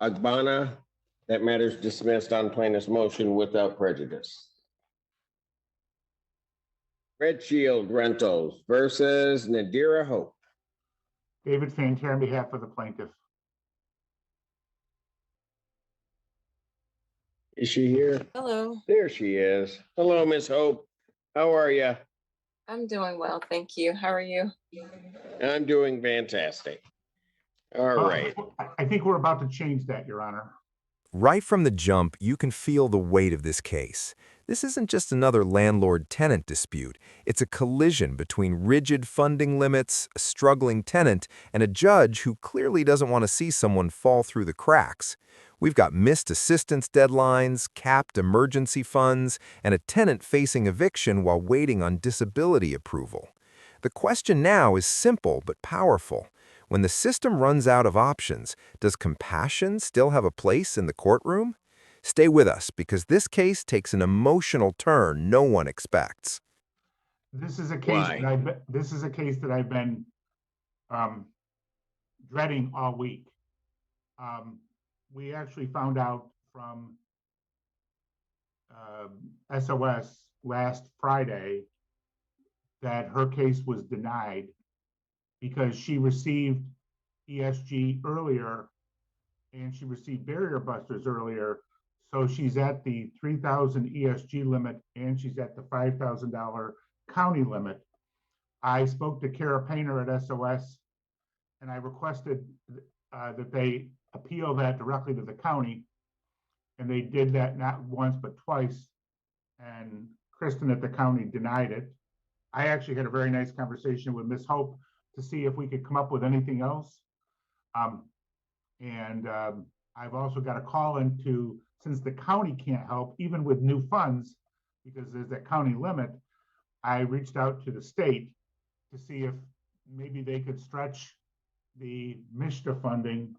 Agbana. That matter is dismissed on plaintiff's motion without prejudice. Red Shield Rentals versus Nadira Hope. David Fantier on behalf of the plaintiff. Is she here? Hello, There she is. Hello, Miss Hope. How are you? I'm doing well, thank you. How are you? I'm doing fantastic. All right. I think we're about to change that, Your Honor. Right from the jump, you can feel the weight of this case. This isn't just another landlord-tenant dispute. It's a collision between rigid funding limits, a struggling tenant, and a judge who clearly doesn't want to see someone fall through the cracks. We've got missed assistance deadlines, capped emergency funds, and a tenant facing eviction while waiting on disability approval. The question now is simple but powerful. When the system runs out of options, does compassion still have a place in the courtroom? Stay with us because this case takes an emotional turn no one expects. This is a case that I've been dreading all week. We actually found out from SOS last Friday that her case was denied because she received ESG earlier and she received barrier busters earlier. So she's at the 3,000 ESG limit and she's at the $5,000 county limit. I spoke to Kara Painter at SOS and I requested that they appeal that directly to the county. And they did that not once, but twice. And Kristen at the county denied it. I actually had a very nice conversation with Ms. Hope to see if we could come up with anything else. I've also got a call into, since the county can't help, even with new funds, because there's that county limit, I reached out to the state to see if maybe they could stretch the MISHTA funding.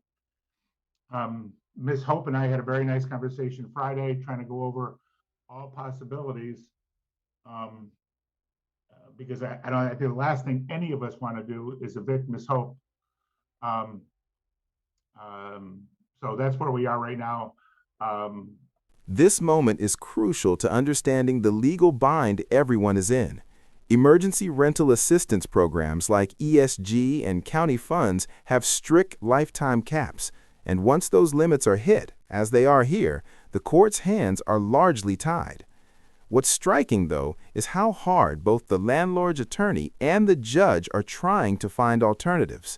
Ms. Hope and I had a very nice conversation Friday, trying to go over all possibilities. Because I think the last thing any of us want to do is evict Ms. Hope. So that's where we are right now. This moment is crucial to understanding the legal bind everyone is in. Emergency rental assistance programs like ESG and county funds have strict lifetime caps, and once those limits are hit, as they are here, the court's hands are largely tied. What's striking, though, is how hard both the landlord's attorney and the judge are trying to find alternatives.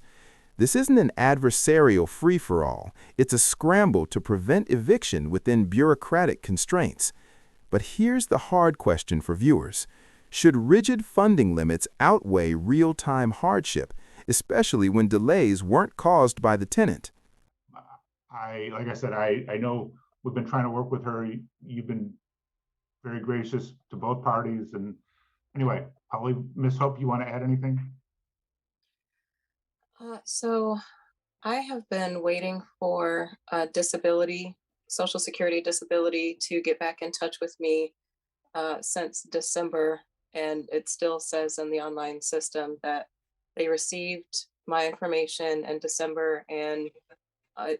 This isn't an adversarial free-for-all. It's a scramble to prevent eviction within bureaucratic constraints. But here's the hard question for viewers. Should rigid funding limits outweigh real-time hardship, especially when delays weren't caused by the tenant? Like I said, I know we've been trying to work with her. You've been very gracious to both parties. And anyway, I'll leave Ms. Hope. You want to add anything? So I have been waiting for Social Security disability to get back in touch with me since December. And it still says in the online system that they received my information in December and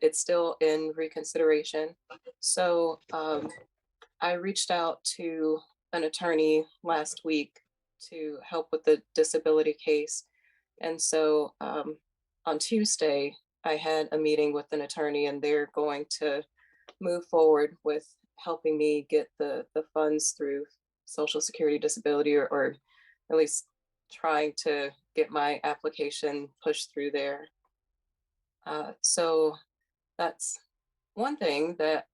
it's still in reconsideration. So I reached out to an attorney last week to help with the disability case. And so on Tuesday, I had a meeting with an attorney and they're going to move forward with helping me get the funds through Social Security disability or at least trying to get my application pushed through there. So that's one thing that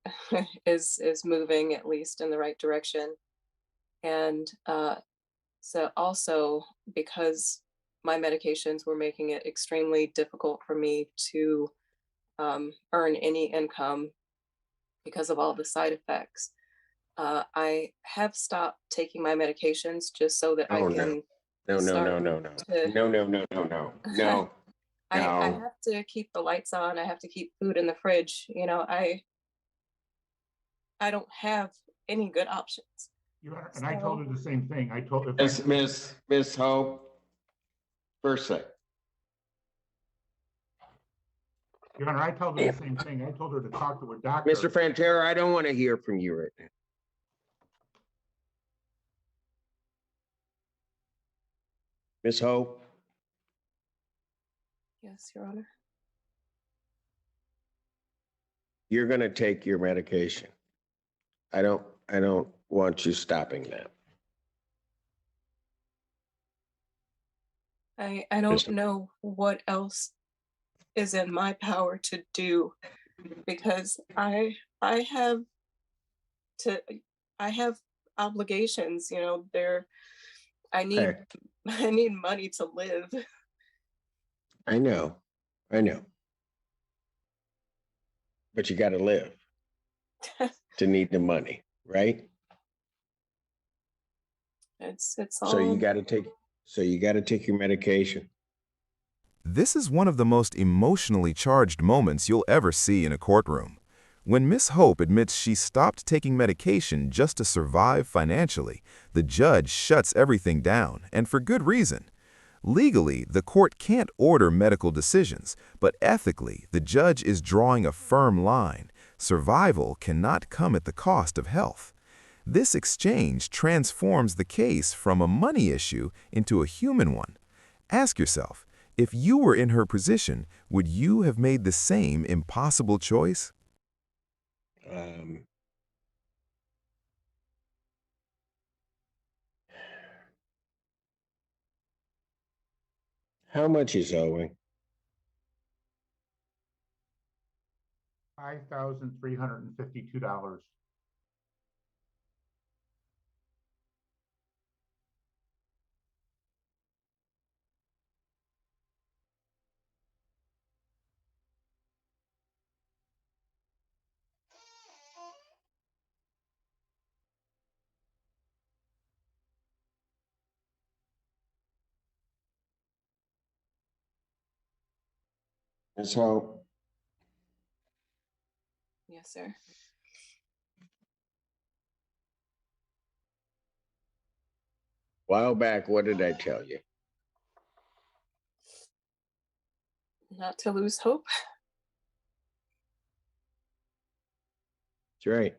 is moving at least in the right direction. And so also because my medications were making it extremely difficult for me to earn any income because of all the side effects. I have stopped taking my medications just so that I can. No. I have to keep the lights on. I have to keep food in the fridge. You know, I don't have any good options. And I told her the same thing. I told her. Miss Hope, first sec. Your Honor, I told her the same thing. I told her to talk to a doctor. Mr. Fantera, I don't want to hear from you right now. Ms. Hope, Yes, Your Honor. you're going to take your medication. I don't want you stopping that. I don't know what else is in my power to do, because I have obligations, you know, I need Hey, I need money to live. I know. But you got to live to need the money, right? It's So you all got to take your medication. This is one of the most emotionally charged moments you'll ever see in a courtroom. When Miss Hope admits she stopped taking medication just to survive financially, the judge shuts everything down, and for good reason. Legally, the court can't order medical decisions, but ethically, the judge is drawing a firm line. Survival cannot come at the cost of health. This exchange transforms the case from a money issue into a human one. Ask yourself, if you were in her position, would you have made the same impossible choice? How much is owing? $5,352. Ms. Hope, yes, sir. while back, what did I tell you? Not to lose hope. That's right.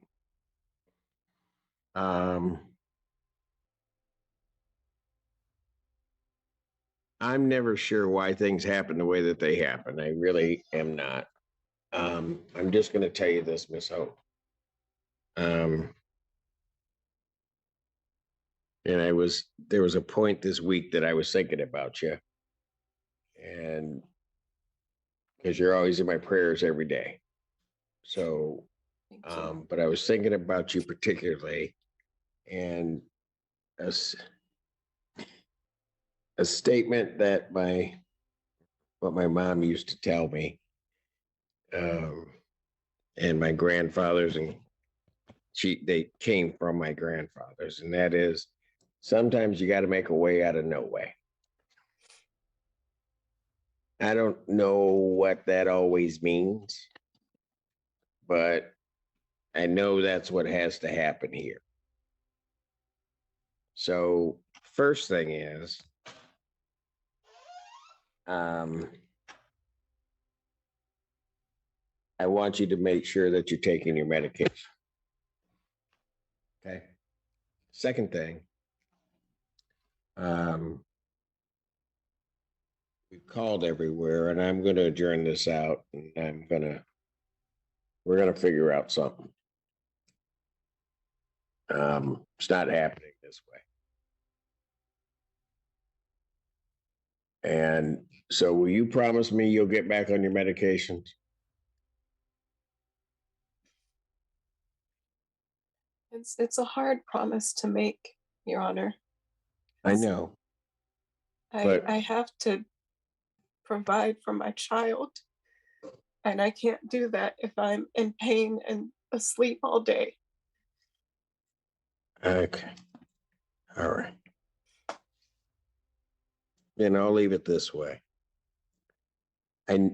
I'm never sure why things happen the way that they happen. I really am not. I'm just going to tell you this, Miss Hope. And there was a point this week that I was thinking about you, and because you're always in my prayers every day. So, Thank you. but I was thinking about you particularly, and a statement that what my mom used to tell me, and my grandfathers, and they came from my grandfathers, and that is, sometimes you got to make a way out of no way. I don't know what that always means, but I know that's what has to happen here. So first thing is, I want you to make sure that you're taking your medication. Okay. Second thing, we've called everywhere, and I'm going to adjourn this out, and we're going to figure out something. It's not happening this way. And so will you promise me you'll get back on your medications? It's a hard promise to make, Your Honor. I know. But I have to provide for my child, and I can't do that if I'm in pain and asleep all day. okay. All right. Then I'll leave it this way. I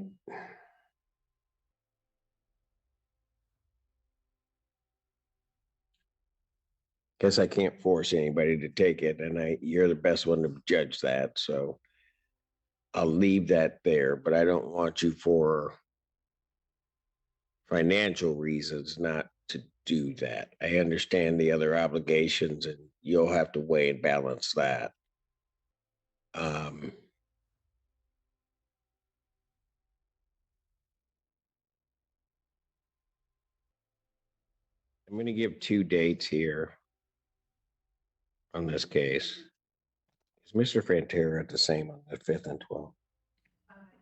guess I can't force anybody to take it, and you're the best one to judge that. So I'll leave that there, but I don't want you for financial reasons not to do that. I understand the other obligations, and you'll have to weigh and balance that. I'm going to give 2 dates here on this case. Is Mr. Fantera the same on the 5th and 12th?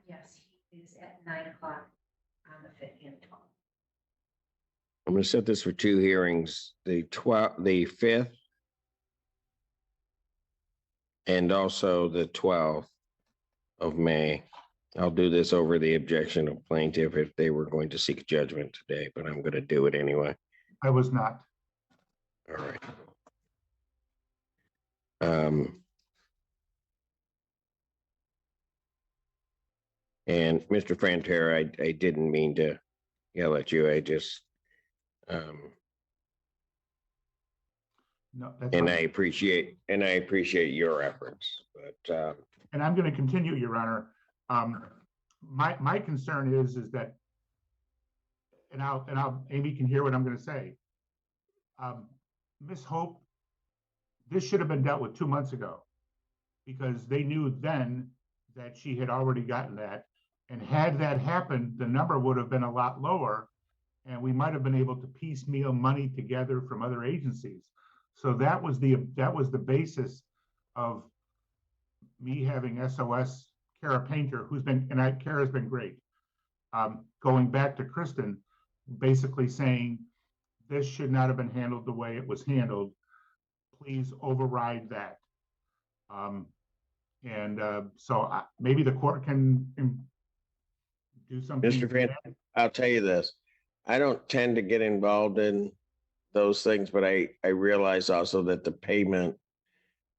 Yes, he is at 9 o'clock on the 5th and 12th. I'm going to set this for 2 hearings, the 5th, and also the 12th of May. I'll do this over the objection of plaintiff if they were going to seek judgment today, but I'm going to do it anyway. I was not. All right. And Mr. Fantera, I didn't mean to yell at you. I just, No, that's and fine. I appreciate your efforts, but And I'm going to continue, Your Honor. My concern is that, and Amy can hear what I'm going to say. Ms. Hope, this should have been dealt with 2 months ago, because they knew then that she had already gotten that. And had that happened, the number would have been a lot lower, and we might have been able to piecemeal money together from other agencies. So that was the basis of me having SOS Kara Painter, Kara's been great. Going back to Kristen, basically saying this should not have been handled the way it was handled. Please override that. So maybe the court can do something. Mr. Fantera, I'll tell you this. I don't tend to get involved in those things, but I realize also that the payment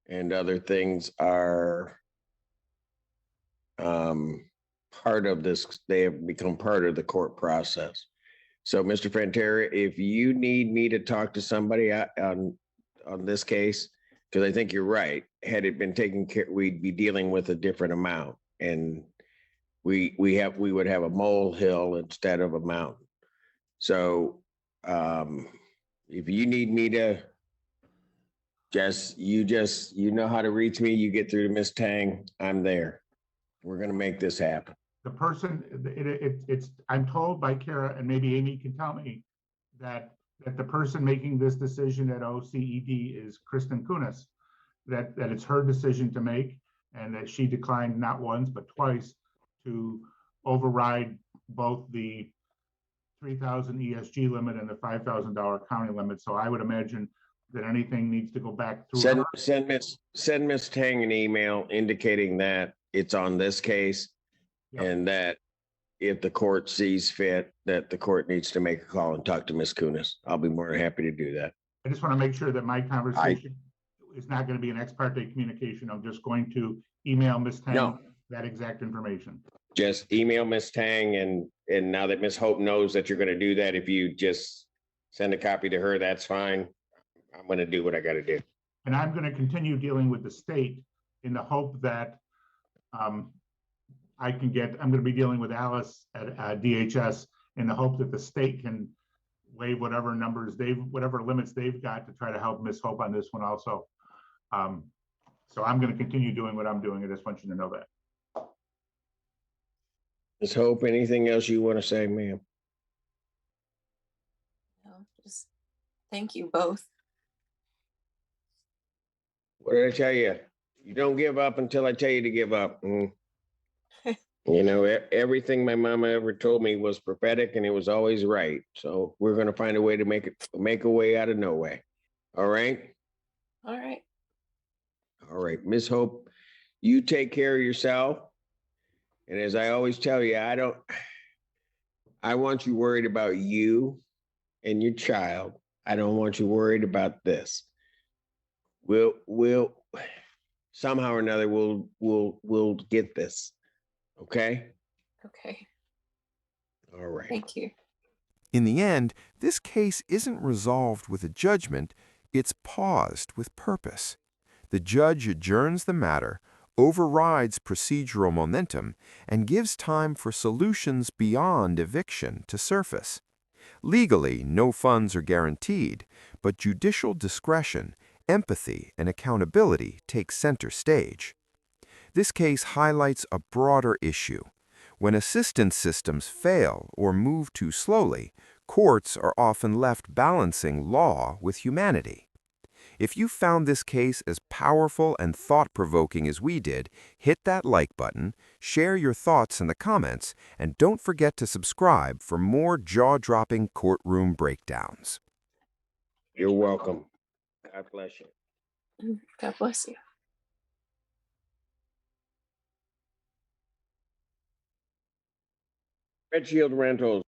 and other things are part of this. They have become part of the court process. So, Mr. Fantera, if you need me to talk to somebody on this case, because I think you're right, had it been taken care, we'd be dealing with a different amount, and we would have a molehill instead of a mountain. So, if you need me to you know how to reach me, you get through to Miss Tang, I'm there. We're going to make this happen. The person, I'm told by Kara, and maybe Amy can tell me, that the person making this decision at OCED is Kristen Kunis, that it's her decision to make, and that she declined not once but twice to override both the 3,000 ESG limit and the $5,000 county limit. So I would imagine that anything needs to go back through her. Send Miss Tang an email indicating that it's on this case. Yep. And that if the court sees fit, that the court needs to make a call and talk to Miss Kunis. I'll be more than happy to do that. I just want to make sure that my conversation is not going to be an ex parte communication. I'm just going to email Miss Tang that exact information. Just email Miss Tang, and now that Miss Hope knows that you're going to do that, if you just send a copy to her, that's fine. I'm going to do what I got to do. And I'm going to continue dealing with the state in the hope that I'm going to be dealing with Alice at DHS in the hope that the state can waive whatever limits they've got to try to help Miss Hope on this one also. So I'm going to continue doing what I'm doing. I just want you to know that. Miss Hope, anything else you want to say, ma'am? No, just thank you both. What did I tell you? You don't give up until I tell you to give up. You know, everything my mama ever told me was prophetic, and it was always right. So we're going to find a way to make a way out of no way. All right? All right. All right. Miss Hope, you take care of yourself. And as I always tell you, I want you worried about you and your child. I don't want you worried about this. We'll somehow or another we'll get this. Okay? Okay. All right. Thank you. In the end, this case isn't resolved with a judgment, it's paused with purpose. The judge adjourns the matter, overrides procedural momentum, and gives time for solutions beyond eviction to surface. Legally, no funds are guaranteed, but judicial discretion, empathy, and accountability take center stage. This case highlights a broader issue. When assistance systems fail or move too slowly, courts are often left balancing law with humanity. If you found this case as powerful and thought-provoking as we did, hit that like button, share your thoughts in the comments, and don't forget to subscribe for more jaw-dropping courtroom breakdowns. You're welcome. God bless you. God bless you. Red Shield Rentals.